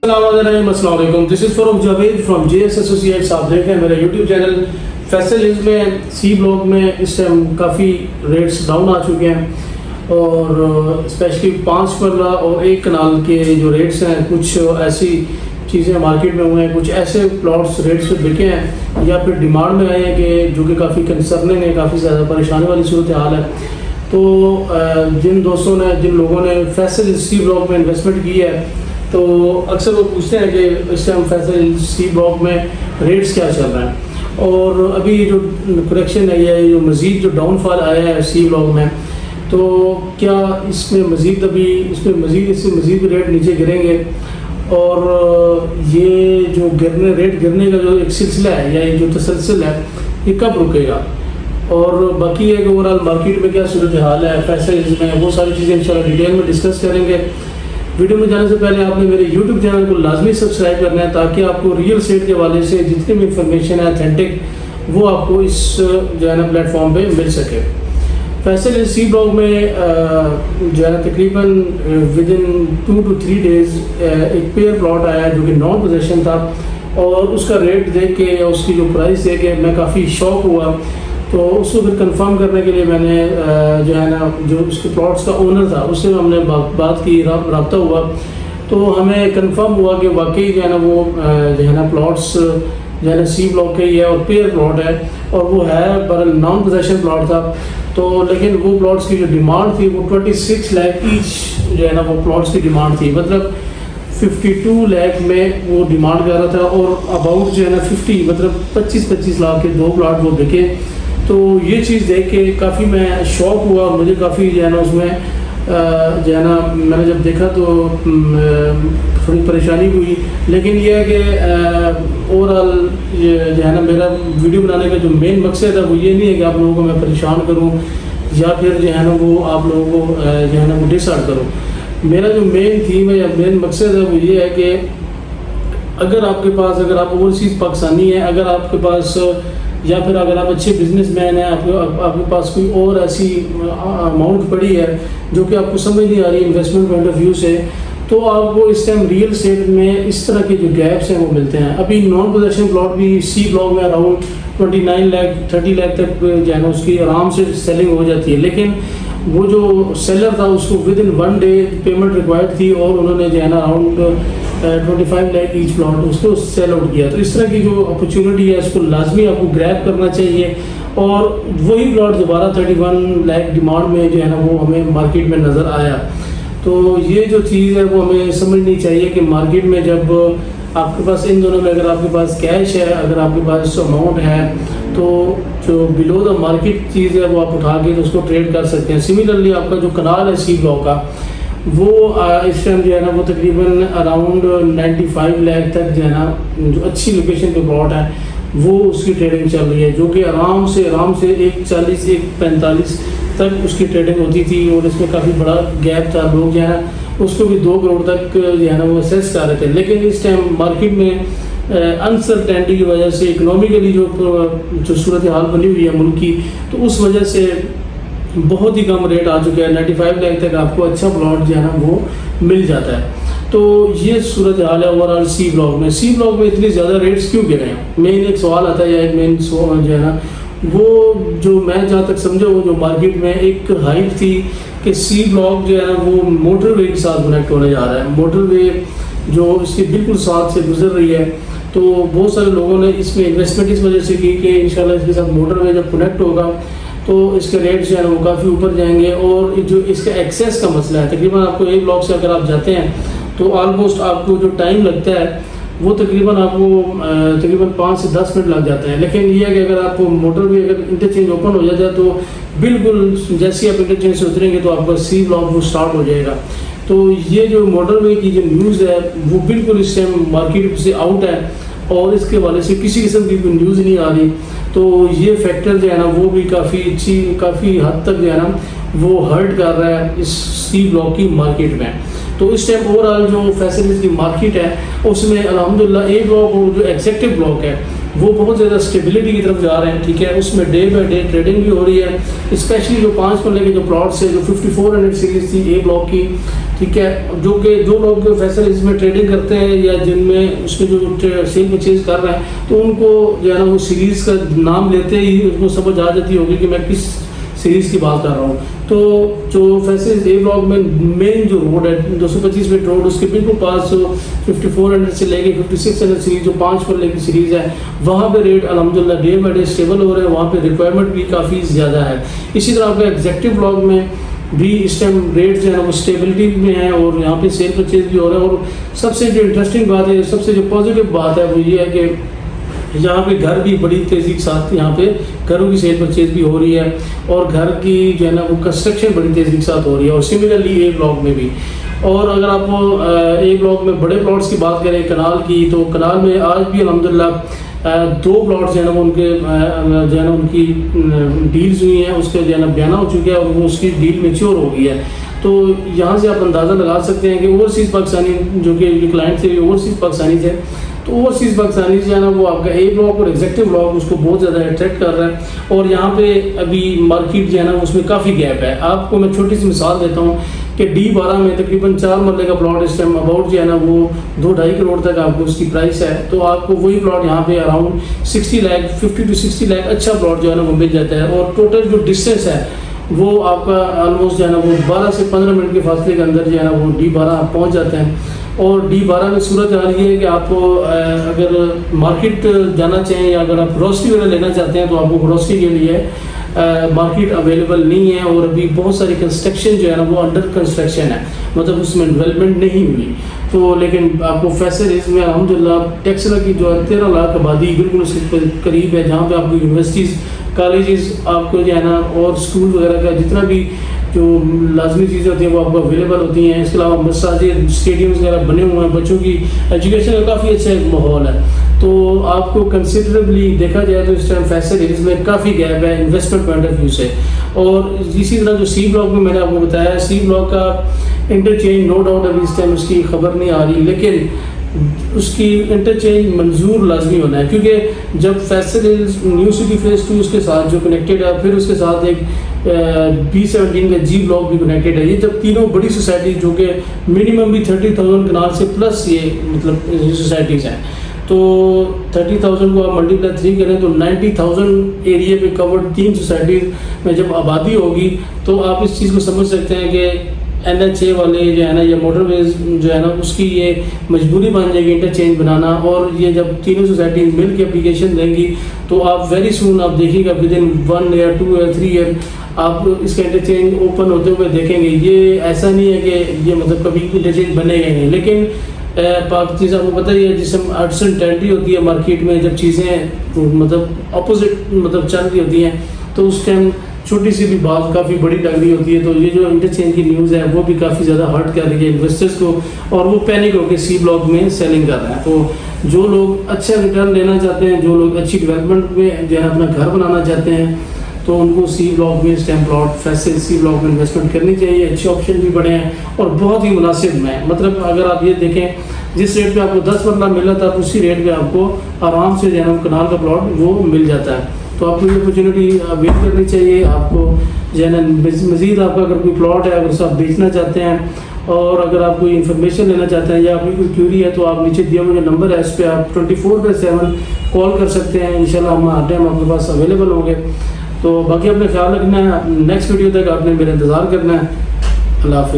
السلام علیکم. This is Farooq Javed from J S associates. آپ دیکھ رہے ہیں میرا یوٹیوب چینل. فیصل ہلز میں سی بلاک میں اس ٹائم کافی ریٹس ڈاؤن آ چکے ہیں اور اسپیشلی 5 مرلہ اور 1 کنال کے جو ریٹس ہیں, کچھ ایسی چیزیں مارکیٹ میں ہوئے ہیں, کچھ ایسے پلاٹس ریٹس پہ بکے ہیں یا پھر ڈیمانڈ میں آئے ہیں کہ جو کہ کافی کنسرننگ ہے, کافی زیادہ پریشانی والی صورتحال ہے. تو جن دوستوں نے, جن لوگوں نے فیصل سی بلاک میں انویسٹمنٹ کی ہے, تو اکثر وہ پوچھتے ہیں کہ اس ٹائم فیصل سی بلاک میں ریٹس کیا چل رہے ہیں. اور ابھی جو کریکشن ہے یا جو مزید جو ڈاؤن فال آیا ہے سی بلاک میں, تو کیا اس میں مزید ابھی اس سے مزید ریٹ نیچے گریں گے, اور یہ جو ریٹ گرنے کا جو ایک سلسلہ ہے یا یہ جو تسلسل ہے یہ کب رکے گا, اور باقی ہے کہ اوور آل مارکیٹ میں کیا صورتحال ہے فیصل میں, وہ ساری چیزیں انشاءاللہ ڈیٹیل میں ڈسکس کریں گے. ویڈیو میں جانے سے پہلے آپ نے میرے یوٹیوب چینل کو لازمی سبسکرائب کرنا ہے تاکہ آپ کو ریئل اسٹیٹ کے حوالے سے جتنی بھی انفارمیشن ہے اتھینٹک, وہ آپ کو اس جو ہے نا پلیٹ فارم پہ مل سکے. فیصل سی بلاک میں جو ہے نا تقریباً ود ان 2 to 3 days ایک پیئر پلاٹ آیا جو کہ نان پوزیشن تھا, اور اس کا ریٹ دیکھ کے یا اس کی جو پرائس دیکھ کے میں کافی شوق ہوا. تو اس کو پھر کنفرم کرنے کے لیے میں نے جو ہے نا جو اس کے پلاٹس کا اونر تھا اس سے ہم نے بات کی, رابطہ ہوا, تو ہمیں کنفرم ہوا کہ واقعی جو ہے نا وہ جو ہے نا پلاٹس جو ہے نا سی بلاک کا ہی ہے اور پیئر پلاٹ ہے, اور وہ ہے پر نان پوزیشن پلاٹ تھا. تو لیکن وہ پلاٹس کی جو ڈیمانڈ تھی وہ 26 لاکھ ایچ جو ہے نا وہ پلاٹس کی ڈیمانڈ تھی, مطلب 52 لاکھ میں وہ ڈیمانڈ کر رہا تھا, اور اباؤٹ جو ہے نا 50 مطلب 25 لاکھ کے 2 پلاٹ وہ بکے. تو یہ چیز دیکھ کے کافی میں شوق ہوا, مجھے کافی جو ہے نا اس میں جو ہے نا میں نے جب دیکھا تو تھوڑی پریشانی ہوئی. لیکن یہ ہے کہ اوور آل جو ہے نا میرا ویڈیو بنانے کا جو مین مقصد ہے وہ یہ نہیں ہے کہ آپ لوگوں کو میں پریشان کروں یا پھر جو ہے نا وہ آپ لوگوں کو جو ہے نا وہ ڈسہارٹ کروں. میرا جو مین تھیم ہے یا مین مقصد ہے وہ یہ ہے کہ اگر آپ کے پاس, اگر آپ اوورسیز پاکستانی ہیں, اگر آپ کے پاس یا پھر اگر آپ اچھے بزنس مین ہیں, آپ کے پاس کوئی اور ایسی اماؤنٹ پڑی ہے جو کہ آپ کو سمجھ نہیں آ رہی انویسٹمنٹ پوائنٹ آف ویو سے, تو آپ کو اس ٹائم ریئل اسٹیٹ میں اس طرح کے جو گیپس ہیں وہ ملتے ہیں. ابھی نان پوزیشن پلاٹ بھی سی بلاک میں اراؤنڈ 29 لاکھ 30 لاکھ تک جو ہے نا اس کی آرام سے سیلنگ ہو جاتی ہے, لیکن وہ جو سیلر تھا اس کو with in 1 day payment required تھی, اور انہوں نے جو ہے نا اراؤنڈ 25 لاکھ ایچ پلاٹ اس کو سیل آؤٹ کیا. تو اس طرح کی جو اپرچونٹی ہے اس کو لازمی آپ کو گریب کرنا چاہیے, اور وہی پلاٹ دوبارہ 31 لاکھ ڈیمانڈ میں جو ہے نا وہ ہمیں مارکیٹ میں نظر آیا. تو یہ جو چیز ہے وہ ہمیں سمجھنی چاہیے کہ مارکیٹ میں جب آپ کے پاس ان دونوں میں اگر آپ کے پاس کیش ہے, اگر آپ کے پاس اماؤنٹ ہے, تو جو بلو دا مارکیٹ چیز ہے وہ آپ اٹھا کے اس کو ٹریڈ کر سکتے ہیں. سملرلی آپ کا جو کنال ہے سی بلاک کا, وہ اس ٹائم جو ہے نا وہ تقریباً اراؤنڈ 95 لاکھ تک جو ہے نا جو اچھی لوکیشن پہ پلاٹ ہے وہ اس کی ٹریڈنگ چل رہی ہے, جو کہ آرام سے 140 145 تک اس کی ٹریڈنگ ہوتی تھی, اور اس میں کافی بڑا گیپ تھا. لوگ جو ہے نا اس کو بھی 2 کروڑ تک جو ہے نا وہ اسیس کر رہے تھے. لیکن اس ٹائم مارکیٹ میں انسرٹینٹی کی وجہ سے, اکنامیکلی جو صورتحال بنی ہوئی ہے ملک کی, تو اس وجہ سے بہت ہی کم ریٹ آ چکے ہیں. 95 لاکھ تک آپ کو اچھا پلاٹ جو ہے نا وہ مل جاتا ہے. تو یہ صورتحال ہے اوور آل سی بلاک میں. سی بلاک میں اتنی زیادہ ریٹس کیوں گر رہے ہیں؟ مین ایک سوال آتا ہے, یا ایک مین جو ہے نا وہ جو میں جہاں تک سمجھا وہ جو مارکیٹ میں ایک ہائپ تھی کہ سی بلاک جو ہے نا وہ موٹر وے کے ساتھ کنیکٹ ہونے جا رہا ہے. موٹر وے جو اس کے بالکل ساتھ سے گزر رہی ہے, تو بہت سارے لوگوں نے اس میں انویسٹمنٹ اس وجہ سے کی کہ انشاءاللہ اس کے ساتھ موٹر وے جب کنیکٹ ہوگا تو اس کے ریٹ جو ہے نا وہ کافی اوپر جائیں گے. اور جو اس کا ایکسیس کا مسئلہ ہے, تقریباً آپ کو ایک بلاک سے اگر آپ جاتے ہیں تو آلموسٹ آپ کو جو ٹائم لگتا ہے وہ تقریباً آپ کو تقریباً 5 سے 10 منٹ لگ جاتے ہیں. لیکن یہ ہے کہ اگر آپ کو موٹر وے اگر انٹرچینج اوپن ہو جاتا ہے تو بالکل جیسے آپ انٹرچینج سے اتریں گے تو آپ کا سی بلاک وہ اسٹارٹ ہو جائے گا. تو یہ جو موٹر وے کی جو نیوز ہے وہ بالکل اس ٹائم مارکیٹ سے آؤٹ ہے, اور اس کے حوالے سے کسی قسم کی کوئی نیوز نہیں آ رہی. تو یہ فیکٹر جو ہے نا وہ بھی کافی حد تک جو ہے نا وہ ہرٹ کر رہا ہے اس سی بلاک کی مارکیٹ میں. تو اس ٹائم اوور آل جو فیصل کی مارکیٹ ہے اس میں الحمدللہ ایک بلاک جو ایگزیکٹو بلاک ہے وہ بہت زیادہ اسٹیبلٹی کی طرف جا رہے ہیں. ٹھیک ہے, اس میں ڈے بائی ڈے ٹریڈنگ بھی ہو رہی ہے, اسپیشلی جو 5 مرلے کے جو پلاٹس ہیں, جو 5400 سیریز تھی اے بلاک کی. ٹھیک ہے, جو لوگ فیصل اس میں ٹریڈنگ کرتے ہیں یا جن میں اس میں جو سیل پرچیز کر رہے ہیں, تو ان کو جو ہے نا وہ سیریز کا نام لیتے ہی ان کو سمجھ آ جاتی ہوگی کہ میں کس سیریز کی بات کر رہا ہوں. تو جو فیصل اے بلاک میں مین جو روڈ ہے 225 فٹ روڈ, اس کے بالکل پاس 5400 سے لے کے 5600 سیریز جو 5 مرلے کی سیریز ہے, وہاں پہ ریٹ الحمدللہ ڈے بائی ڈے اسٹیبل ہو رہے ہیں. وہاں پہ ریکوائرمنٹ بھی کافی زیادہ ہے. اسی طرح آپ کا ایگزیکٹو بلاک میں بھی اس ٹائم ریٹ جو ہے نا وہ اسٹیبلٹی میں ہے اور یہاں پہ سیل پرچیز بھی ہو رہا ہے. اور سب سے جو انٹرسٹنگ بات ہے, سب سے جو پازیٹیو بات ہے وہ یہ ہے کہ یہاں پہ گھر بھی بڑی تیزی کے ساتھ یہاں پہ گھروں کی سیل پرچیز بھی ہو رہی ہے اور گھر کی جو ہے نا وہ کنسٹرکشن بڑی تیزی کے ساتھ ہو رہی ہے. اور سملرلی اے بلاک میں بھی. اور اگر آپ اے بلاک میں بڑے پلاٹس کی بات کریں کنال کی, تو کنال میں آج بھی الحمدللہ 2 پلاٹس جو ہے نا ان کے جو ہے نا ان کی ڈیلز ہوئی ہیں, اس کا جو ہے نا بیانہ ہو چکا ہے اور وہ اس کی ڈیل میچور ہو گئی ہے. تو یہاں سے آپ اندازہ لگا سکتے ہیں کہ اوورسیز پاکستانی جو کہ کلائنٹ تھے اوورسیز پاکستانی تھے, تو اوورسیز پاکستانی جو ہے نا وہ آپ کا اے بلاک اور ایگزیکٹو بلاک اس کو بہت زیادہ اٹریکٹ کر رہا ہے. اور یہاں پہ ابھی مارکیٹ جو ہے نا اس میں کافی گیپ ہے. آپ کو میں چھوٹی سی مثال دیتا ہوں کہ D12 میں تقریباً 4 مرلے کا پلاٹ اس ٹائم اباؤٹ جو ہے نا وہ 2-2.5 کروڑ تک آپ کو اس کی پرائس ہے. تو آپ کو وہی پلاٹ یہاں پہ اراؤنڈ 60 لاکھ 50 to 60 لاکھ اچھا پلاٹ جو ہے نا وہ مل جاتا ہے. اور ٹوٹل جو ڈسٹینس ہے وہ آپ کا آلموسٹ جو ہے نا وہ 12 سے 15 منٹ کے فاصلے کے اندر جو ہے نا وہ D12 آپ پہنچ جاتے ہیں. اور D12 میں صورت حال یہ ہے کہ آپ اگر مارکیٹ جانا چاہیں یا اگر آپ گروسری وغیرہ لینا چاہتے ہیں تو آپ کو گروسری کے لیے مارکیٹ اویلیبل نہیں ہے. اور ابھی بہت ساری کنسٹرکشن جو ہے نا وہ انڈر کنسٹرکشن ہے, مطلب اس میں ڈیولپمنٹ نہیں ہوئی. تو لیکن آپ کو فیصل اس میں الحمدللہ ٹیکسلا کی جو ہے 13 لاکھ آبادی بالکل اس کے قریب ہے, جہاں پہ آپ کو یونیورسٹیز کالجز آپ کو جو ہے نا اور اسکول وغیرہ کا جتنا بھی جو لازمی چیزیں ہوتی ہیں وہ آپ کو اویلیبل ہوتی ہیں. اس کے علاوہ مساجد اسٹیڈیمز وغیرہ بنے ہوئے ہیں, بچوں کی ایجوکیشن کا کافی اچھا ایک ماحول ہے. تو آپ کو کنسیڈریبلی دیکھا جائے تو اس ٹائم فیصل ہلز میں کافی گیپ ہے انویسٹمنٹ پوائنٹ آف ویو سے. اور اسی طرح جو سی بلاک میں میں نے آپ کو بتایا, سی بلاک کا انٹرچینج نو ڈاؤٹ ابھی اس ٹائم اس کی خبر نہیں آ رہی, لیکن اس کی انٹرچینج منظور لازمی ہونا ہے. کیونکہ جب Faisal Hills new city phase 2 اس کے ساتھ جو کنیکٹڈ ہے, پھر اس کے ساتھ ایک B17 کا جی بلاک بھی کنیکٹڈ ہے, یہ جب تینوں بڑی سوسائٹیز جو کہ منیمم بھی 30,000 کنال سے پلس یہ مطلب یہ سوسائٹیز ہیں, تو 30,000 کو آپ ملٹیپلائی 3 کریں تو 90,000 ایریا پہ کورڈ 3 سوسائٹیز میں جب آبادی ہوگی تو آپ اس چیز کو سمجھ سکتے ہیں کہ NH والے جو ہے نا یا موٹر ویز جو ہے نا اس کی یہ مجبوری بن جائے گی انٹرچینج بنانا. اور یہ جب تینوں سوسائٹیز مل کے اپلیکیشن دیں گی تو آپ ویری سون آپ دیکھیے گا ودن 1 یا 2 یا 3 ایئر آپ اس کا انٹرچینج اوپن ہوتے ہوئے دیکھیں گے. یہ ایسا نہیں ہے کہ یہ مطلب کبھی انٹرچینج بنے گا نہیں, لیکن چیز آپ کو پتہ ہی ہے جس میں انسرٹینٹی ہوتی ہے مارکیٹ میں, جب چیزیں مطلب اپوزٹ مطلب چل رہی ہوتی ہیں تو اس ٹائم چھوٹی سی بھی بات کافی بڑی لگ رہی ہوتی ہے. تو یہ جو انٹرچینج کی نیوز ہے وہ بھی کافی زیادہ ہرٹ کر رہی ہے انویسٹرز کو, اور وہ پینک ہو کے سی بلاک میں سیلنگ کر رہے ہیں. تو جو لوگ اچھا ریٹرن لینا چاہتے ہیں, جو لوگ اچھی ڈیولپمنٹ میں جو ہے اپنا گھر بنانا چاہتے ہیں, تو ان کو سی بلاک میں اس ٹائم پلاٹ فیصل سی بلاک میں انویسٹمنٹ کرنی چاہیے. اچھے آپشن بھی بڑے ہیں اور بہت ہی مناسب میں. مطلب اگر آپ یہ دیکھیں جس ریٹ پہ آپ کو 10 مرلہ ملا تھا اسی ریٹ پہ آپ کو آرام سے جو ہے نا کنال کا پلاٹ وہ مل جاتا ہے. تو آپ کو یہ اپرچونیٹی ویٹ کرنی چاہیے. آپ کو جو ہے نا مزید آپ کا اگر کوئی پلاٹ ہے, اگر اسے آپ بیچنا چاہتے ہیں اور اگر آپ کوئی انفارمیشن لینا چاہتے ہیں یا آپ کی کوئی کیوری ہے تو آپ نیچے دیا ہوا جو نمبر ہے اس پہ آپ 24/7 کال کر سکتے ہیں. انشاءاللہ ہم ہر ٹائم آپ کے پاس اویلیبل ہوں گے. تو باقی اپنے خیال رکھنا ہے. نیکسٹ ویڈیو تک آپ نے میرا انتظار کرنا ہے. اللہ حافظ.